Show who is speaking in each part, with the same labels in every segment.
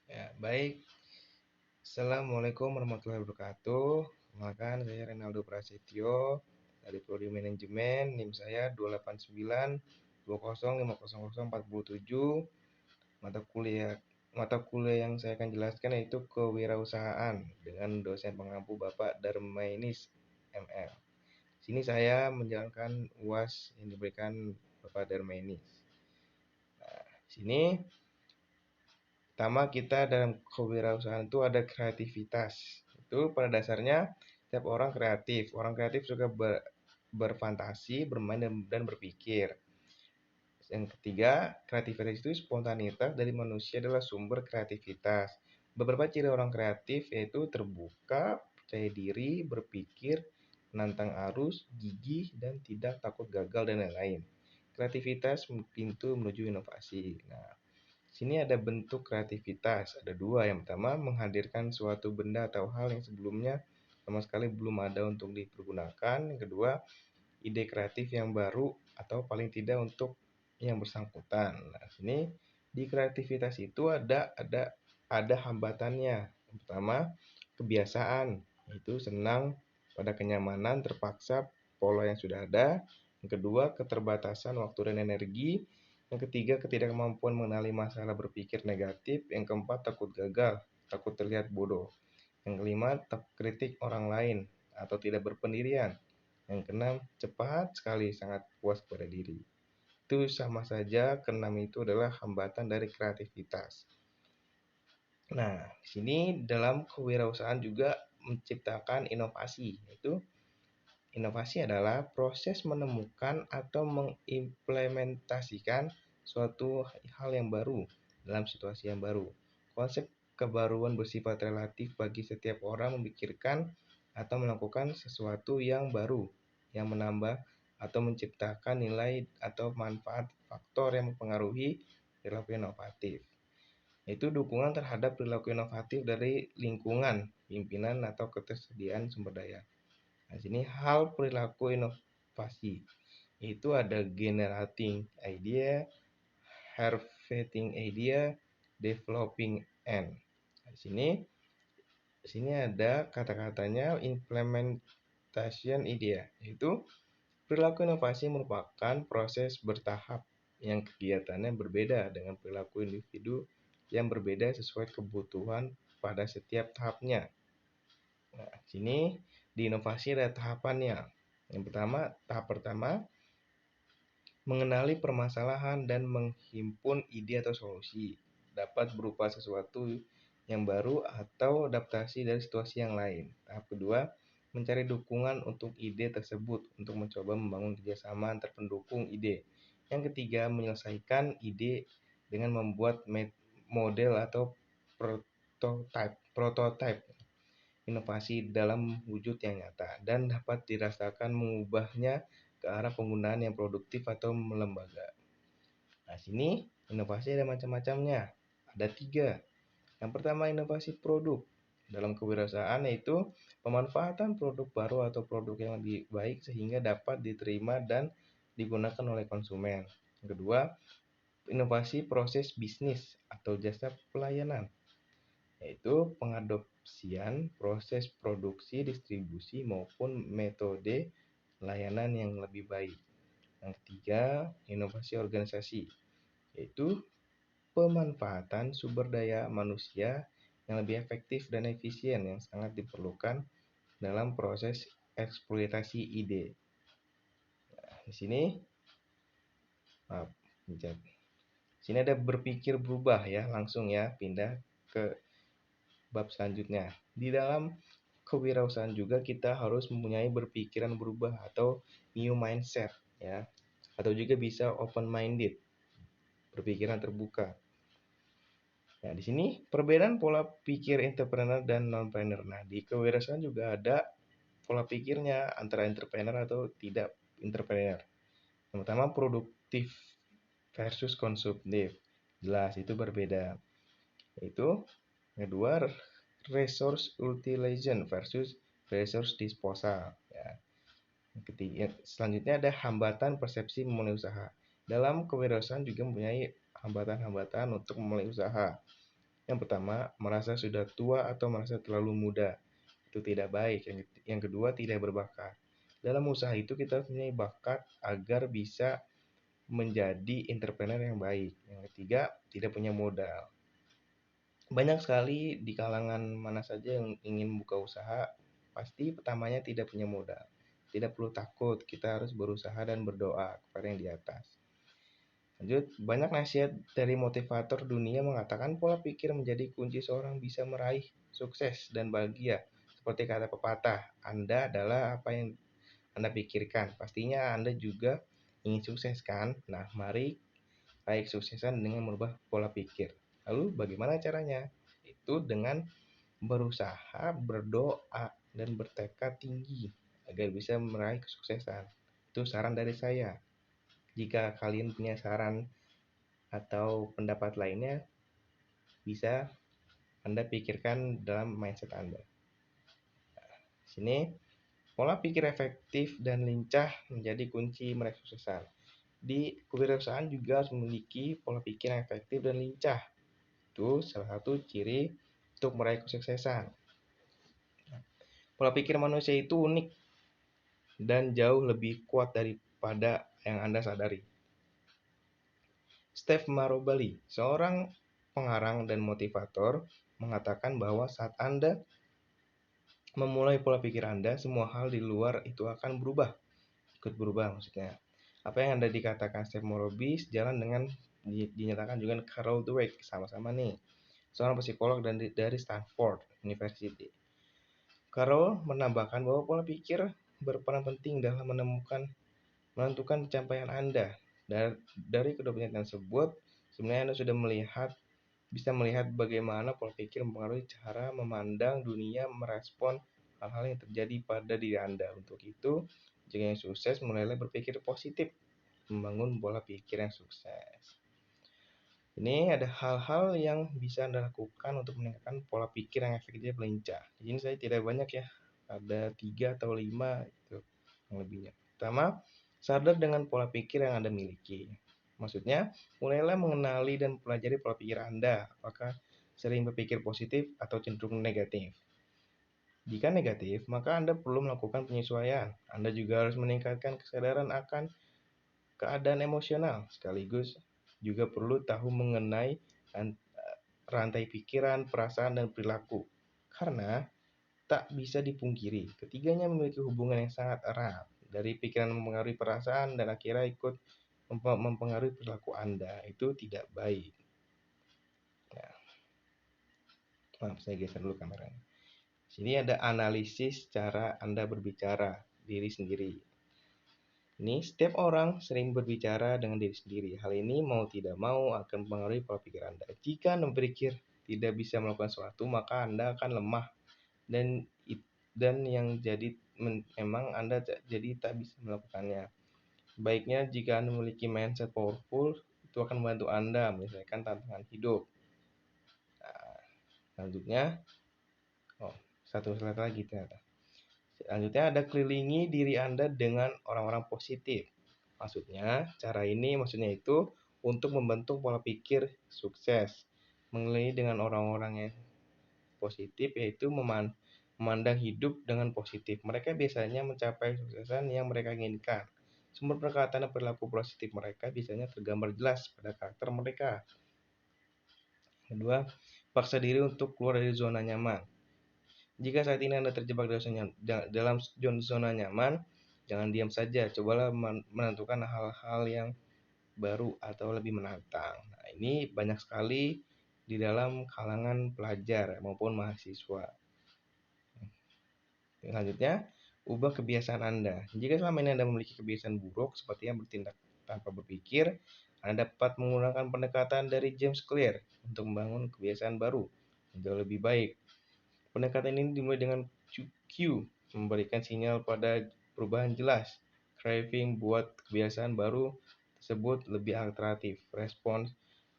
Speaker 1: Ya, baik. Assalamualaikum warahmatullahi wabarakatuh. Perkenalkan, saya Renaldo Prasetyo dari Prodi Manajemen. NIM saya 28920500047. Mata kuliah mata kuliah yang saya akan jelaskan yaitu kewirausahaan dengan dosen pengampu Bapak Darmainis ML. Sini saya menjalankan UAS yang diberikan Bapak Darmainis. Nah, sini pertama, kita dalam kewirausahaan itu ada kreativitas. Itu pada dasarnya setiap orang kreatif. Orang kreatif suka berfantasi, bermain, dan berpikir. Yang ketiga, kreativitas itu spontanitas dari manusia adalah sumber kreativitas. Beberapa ciri orang kreatif yaitu terbuka, percaya diri, berpikir, menantang arus, gigih, dan tidak takut gagal, dan lain-lain. Kreativitas pintu menuju inovasi. Nah, sini ada bentuk kreativitas, ada dua. Yang pertama, menghadirkan suatu benda atau hal yang sebelumnya sama sekali belum ada untuk dipergunakan. Yang kedua, ide kreatif yang baru atau paling tidak untuk yang bersangkutan. Nah, sini di kreativitas itu ada hambatannya. Yang pertama, kebiasaan, itu senang pada kenyamanan, terpaksa pola yang sudah ada. Yang kedua, keterbatasan waktu dan energi. Yang ketiga, ketidakmampuan mengenali masalah, berpikir negatif. Yang keempat, takut gagal, takut terlihat bodoh. Yang kelima, kritik orang lain atau tidak berpendirian. Yang keenam, cepat sekali sangat puas pada diri. Itu sama saja, keenam itu adalah hambatan dari kreativitas. Nah, di sini dalam kewirausahaan juga menciptakan inovasi. Yaitu inovasi adalah proses menemukan atau mengimplementasikan suatu hal yang baru dalam situasi yang baru. Konsep kebaruan bersifat relatif bagi setiap orang memikirkan atau melakukan sesuatu yang baru, yang menambah atau menciptakan nilai atau manfaat, faktor yang mempengaruhi perilaku inovatif. Itu dukungan terhadap perilaku inovatif dari lingkungan, pimpinan, atau ketersediaan sumber daya. Nah, sini hal perilaku inovasi itu ada generating idea, harvesting idea, developing and. Nah, di sini ada kata-katanya implementation idea, yaitu perilaku inovasi merupakan proses bertahap yang kegiatannya berbeda dengan perilaku individu yang berbeda sesuai kebutuhan pada setiap tahapnya. Nah, sini di inovasi ada tahapannya. Yang pertama, tahap pertama, mengenali permasalahan dan menghimpun ide atau solusi. Dapat berupa sesuatu yang baru atau adaptasi dari situasi yang lain. Tahap kedua, mencari dukungan untuk ide tersebut untuk mencoba membangun kerjasama antar pendukung ide. Yang ketiga, menyelesaikan ide dengan membuat model atau prototype inovasi dalam wujud yang nyata dan dapat dirasakan mengubahnya ke arah penggunaan yang produktif atau melembaga. Nah, sini inovasi ada macam-macamnya. Ada 3. Yang pertama, inovasi produk. Dalam kewirausahaan yaitu pemanfaatan produk baru atau produk yang lebih baik sehingga dapat diterima dan digunakan oleh konsumen. Yang kedua, inovasi proses bisnis atau jasa pelayanan, yaitu pengadopsian proses produksi, distribusi, maupun metode layanan yang lebih baik. Yang ketiga, inovasi organisasi, yaitu pemanfaatan sumber daya manusia yang lebih efektif dan efisien yang sangat diperlukan dalam proses eksploitasi ide. Nah, di sini, maaf, sini ada berpikir berubah ya, langsung ya pindah ke bab selanjutnya. Di dalam kewirausahaan juga kita harus mempunyai berpikiran berubah atau new mindset ya. Atau juga bisa open minded, berpikiran terbuka. Nah, di sini perbedaan pola pikir entrepreneur dan non-planner. Nah, di kewirausahaan juga ada pola pikirnya antara entrepreneur atau tidak entrepreneur. Yang pertama, produktif versus konsumtif. Jelas itu berbeda. Itu kedua, resource utilization versus resource disposal ya. Ketiga, selanjutnya ada hambatan persepsi memulai usaha. Dalam kewirausahaan juga mempunyai hambatan-hambatan untuk memulai usaha. Yang pertama, merasa sudah tua atau merasa terlalu muda. Itu tidak baik. Yang kedua, tidak berbakat. Dalam usaha itu kita harus mempunyai bakat agar bisa menjadi entrepreneur yang baik. Yang ketiga, tidak punya modal. Banyak sekali di kalangan mana saja yang ingin buka usaha, pasti pertamanya tidak punya modal. Tidak perlu takut, kita harus berusaha dan berdoa kepada yang di atas. Lanjut, banyak nasihat dari motivator dunia mengatakan pola pikir menjadi kunci seorang bisa meraih sukses dan bahagia. Seperti kata pepatah, Anda adalah apa yang Anda pikirkan. Pastinya Anda juga ingin sukses kan? Nah, mari raih kesuksesan dengan merubah pola pikir. Lalu bagaimana caranya? Itu dengan berusaha, berdoa, dan bertekad tinggi agar bisa meraih kesuksesan. Itu saran dari saya. Jika kalian punya saran atau pendapat lainnya, bisa Anda pikirkan dalam mindset Anda. Sini, pola pikir efektif dan lincah menjadi kunci meraih kesuksesan. Di kewirausahaan juga harus memiliki pola pikir yang efektif dan lincah. Itu salah satu ciri untuk meraih kesuksesan. Pola pikir manusia itu unik dan jauh lebih kuat daripada yang Anda sadari. Steve Maraboli, seorang pengarang dan motivator, mengatakan bahwa saat Anda memulai pola pikir Anda, semua hal di luar itu akan berubah. Ikut berubah maksudnya. Apa yang Anda dikatakan Steve Maraboli sejalan dengan dinyatakan juga Carol Dweck, sama-sama nih. Seorang psikolog dari Stanford University. Carol menambahkan bahwa pola pikir berperan penting dalam menentukan pencapaian Anda. Dari kedua pernyataan tersebut, sebenarnya Anda sudah bisa melihat bagaimana pola pikir mempengaruhi cara memandang dunia, merespon hal-hal yang terjadi pada diri Anda. Untuk itu, jika yang sukses, mulailah berpikir positif, membangun pola pikir yang sukses. Ini ada hal-hal yang bisa Anda lakukan untuk meningkatkan pola pikir yang efektif lincah. Di sini saya tidak banyak ya, ada 3 atau 5 itu yang lebihnya. Pertama, sadar dengan pola pikir yang Anda miliki. Maksudnya, mulailah mengenali dan pelajari pola pikir Anda. Apakah sering berpikir positif atau cenderung negatif? Jika negatif, maka Anda perlu melakukan penyesuaian. Anda juga harus meningkatkan kesadaran akan keadaan emosional, sekaligus juga perlu tahu mengenai rantai pikiran, perasaan, dan perilaku. Karena tak bisa dipungkiri, ketiganya memiliki hubungan yang sangat erat. Dari pikiran mempengaruhi perasaan dan akhirnya ikut mempengaruhi perilaku Anda. Itu tidak baik. Nah, maaf, saya geser dulu kameranya. Sini ada analisis cara Anda berbicara diri sendiri. Ini setiap orang sering berbicara dengan diri sendiri. Hal ini mau tidak mau akan mempengaruhi pola pikir Anda. Jika Anda berpikir tidak bisa melakukan sesuatu, maka Anda akan lemah dan yang jadi memang Anda jadi tak bisa melakukannya. Baiknya jika Anda memiliki mindset powerful, itu akan membantu Anda menyelesaikan tantangan hidup. Nah, selanjutnya, satu slide lagi ternyata. Selanjutnya ada kelilingi diri Anda dengan orang-orang positif. Maksudnya itu untuk membentuk pola pikir sukses. Mengelilingi dengan orang-orang yang positif yaitu memandang hidup dengan positif. Mereka biasanya mencapai kesuksesan yang mereka inginkan. Sumber perkataan dan perilaku positif mereka biasanya tergambar jelas pada karakter mereka. Kedua, paksa diri untuk keluar dari zona nyaman. Jika saat ini Anda terjebak dalam zona nyaman, jangan diam saja. Cobalah menentukan hal-hal yang baru atau lebih menantang. Nah, ini banyak sekali di dalam kalangan pelajar maupun mahasiswa. Selanjutnya, ubah kebiasaan Anda. Jika selama ini Anda memiliki kebiasaan buruk seperti yang bertindak tanpa berpikir, Anda dapat menggunakan pendekatan dari James Clear untuk membangun kebiasaan baru yang jauh lebih baik. Pendekatan ini dimulai dengan Q, memberikan sinyal pada perubahan jelas. Craving buat kebiasaan baru tersebut lebih alternatif. Respons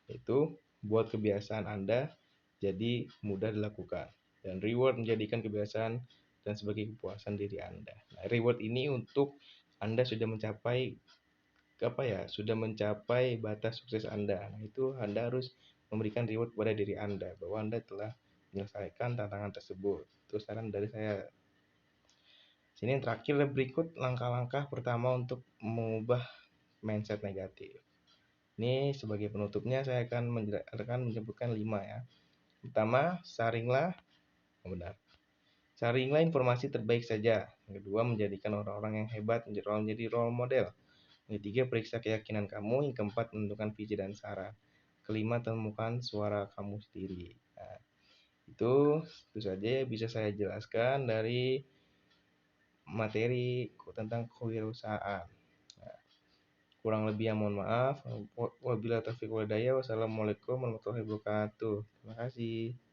Speaker 1: itu buat kebiasaan Anda jadi mudah dilakukan. Dan reward menjadikan kebiasaan dan sebagai kepuasan diri Anda. Nah, reward ini untuk Anda sudah mencapai batas sukses Anda. Nah, itu Anda harus memberikan reward kepada diri Anda bahwa Anda telah menyelesaikan tantangan tersebut. Itu saran dari saya. Sini yang terakhir berikut langkah-langkah pertama untuk mengubah mindset negatif. Ini sebagai penutupnya saya akan menyebutkan 5 ya. Pertama, saringlah informasi terbaik saja. Yang kedua, menjadikan orang-orang yang hebat menjadi role model. Yang ketiga, periksa keyakinan kamu. Yang keempat, menentukan visi dan saran. Kelima, temukan suara kamu sendiri. Nah, itu saja bisa saya jelaskan dari materi tentang kewirausahaan. Nah, kurang lebih mohon maaf. Wabillahi taufiq wal hidayah. Wassalamualaikum warahmatullahi wabarakatuh. Terima kasih.